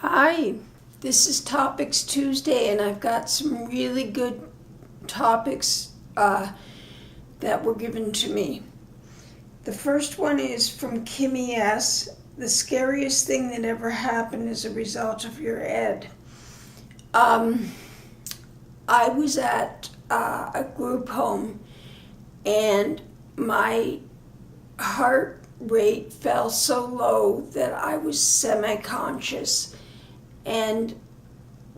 Hi, this is Topics Tuesday, and I've got some really good topics that were given to me. The first one is from Kimmy S. The scariest thing that ever happened as a result of your ed. I was at a group home, and my heart rate fell so low that I was semi-conscious. And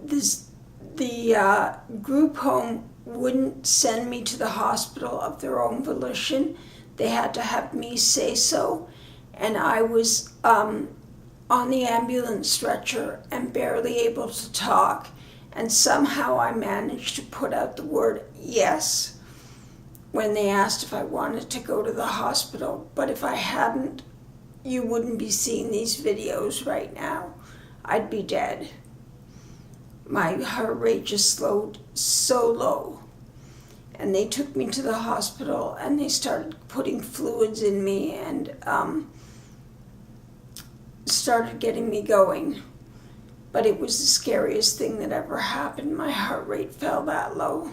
the group home wouldn't send me to the hospital of their own volition. They had to have me say so. And I was on the ambulance stretcher and barely able to talk. And somehow I managed to put out the word yes when they asked if I wanted to go to the hospital. But if I hadn't, you wouldn't be seeing these videos right now. I'd be dead. My heart rate just slowed so low. And they took me to the hospital and they started putting fluids in me and started getting me going. But it was the scariest thing that ever happened. My heart rate fell that low.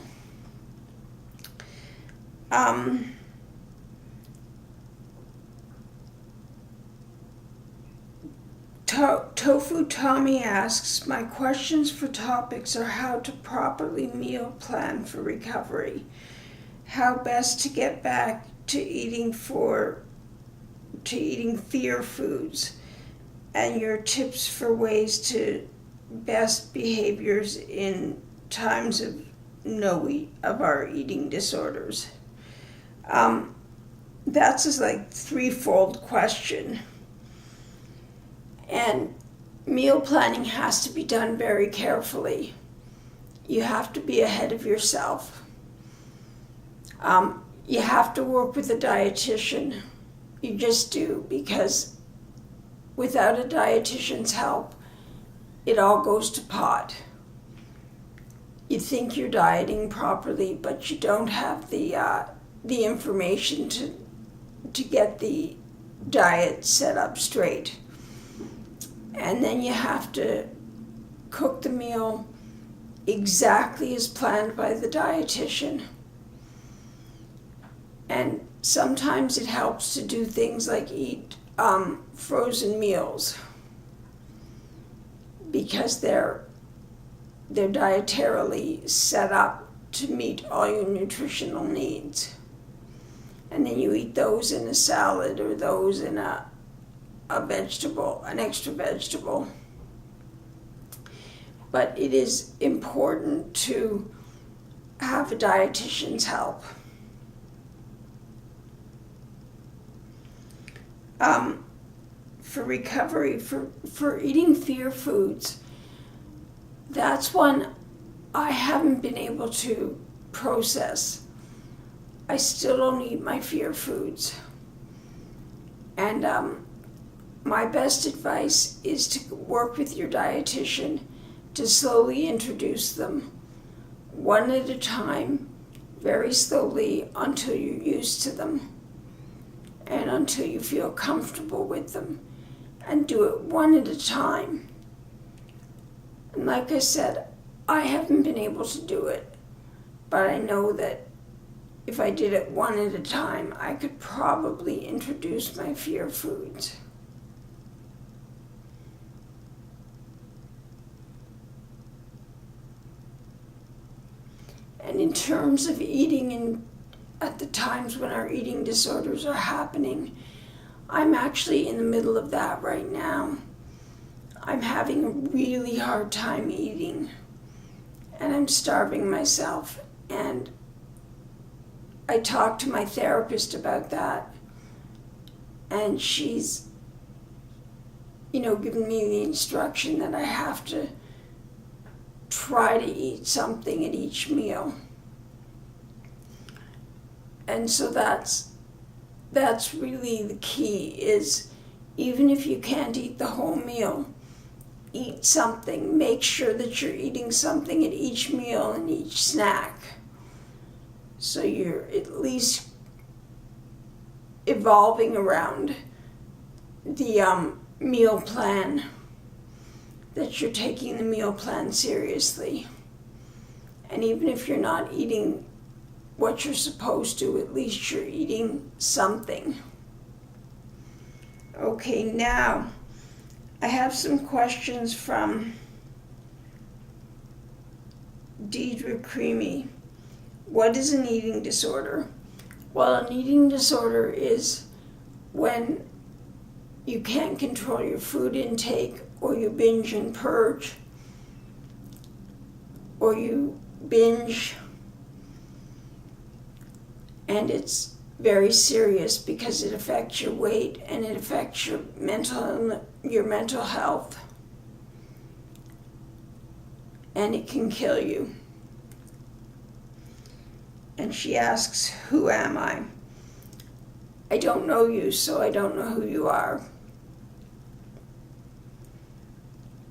Tofu Tommy asks, my questions for topics are how to properly meal plan for recovery, how best to get back to eating fear foods, and your tips for ways to best behaviors in times of our eating disorders. That's a threefold question. And meal planning has to be done very carefully. You have to be ahead of yourself. You have to work with a dietitian. You just do, because without a dietitian's help, it all goes to pot. You think you're dieting properly, but you don't have the information to get the diet set up straight. And then you have to cook the meal exactly as planned by the dietitian. And sometimes it helps to do things like eat frozen meals, because they're dietarily set up to meet all your nutritional needs. And then you eat those in a salad or those in an extra vegetable. But it is important to have a dietitian's help. For recovery, for eating fear foods, that's one I haven't been able to process. I still don't eat my fear foods. And my best advice is to work with your dietitian to slowly introduce them, one at a time, very slowly, until you're used to them and until you feel comfortable with them, and do it one at a time. And like I said, I haven't been able to do it, but I know that if I did it one at a time, I could probably introduce my fear foods. And in terms of eating at the times when our eating disorders are happening, I'm actually in the middle of that right now. I'm having a really hard time eating, and I'm starving myself. And I talked to my therapist about that, and she's, given me the instruction that I have to try to eat something at each meal. And so that's really the key, is even if you can't eat the whole meal, eat something. Make sure that you're eating something at each meal and each snack, so you're at least evolving around the meal plan. that you're taking the meal plan seriously. And even if you're not eating what you're supposed to, at least you're eating something. Okay, now I have some questions from Deidre Creamy. What is an eating disorder? Well, an eating disorder is when you can't control your food intake, or you binge and purge, or you binge, and it's very serious because it affects your weight and it affects your mental health, and it can kill you. And she asks, who am I? I don't know you, so I don't know who you are.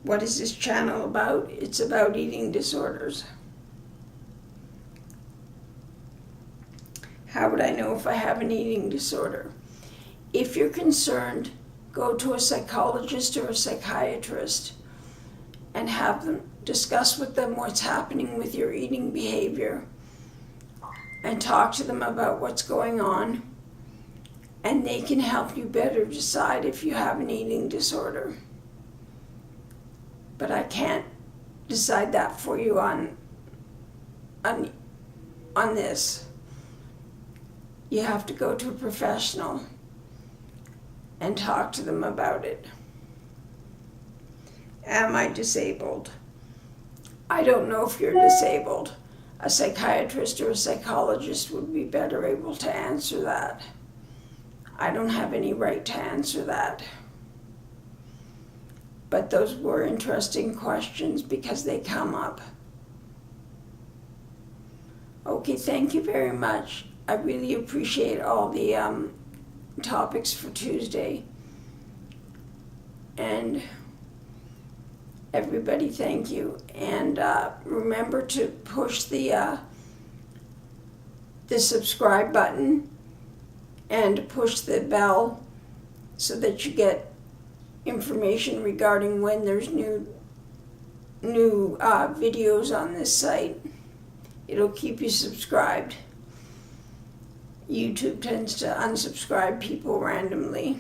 What is this channel about? It's about eating disorders. How would I know if I have an eating disorder? If you're concerned, go to a psychologist or a psychiatrist and have them discuss with them what's happening with your eating behavior and talk to them about what's going on, and they can help you better decide if you have an eating disorder. But I can't decide that for you on this. You have to go to a professional and talk to them about it. Am I disabled? I don't know if you're disabled. A psychiatrist or a psychologist would be better able to answer that. I don't have any right to answer that. But those were interesting questions because they come up. Okay, thank you very much. I really appreciate all the topics for Tuesday. And everybody, thank you. And remember to push the subscribe button and push the bell so that you get information regarding when there's new videos on this site. It'll keep you subscribed. YouTube tends to unsubscribe people randomly,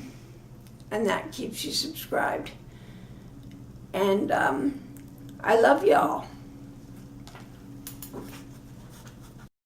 and that keeps you subscribed. And I love y'all.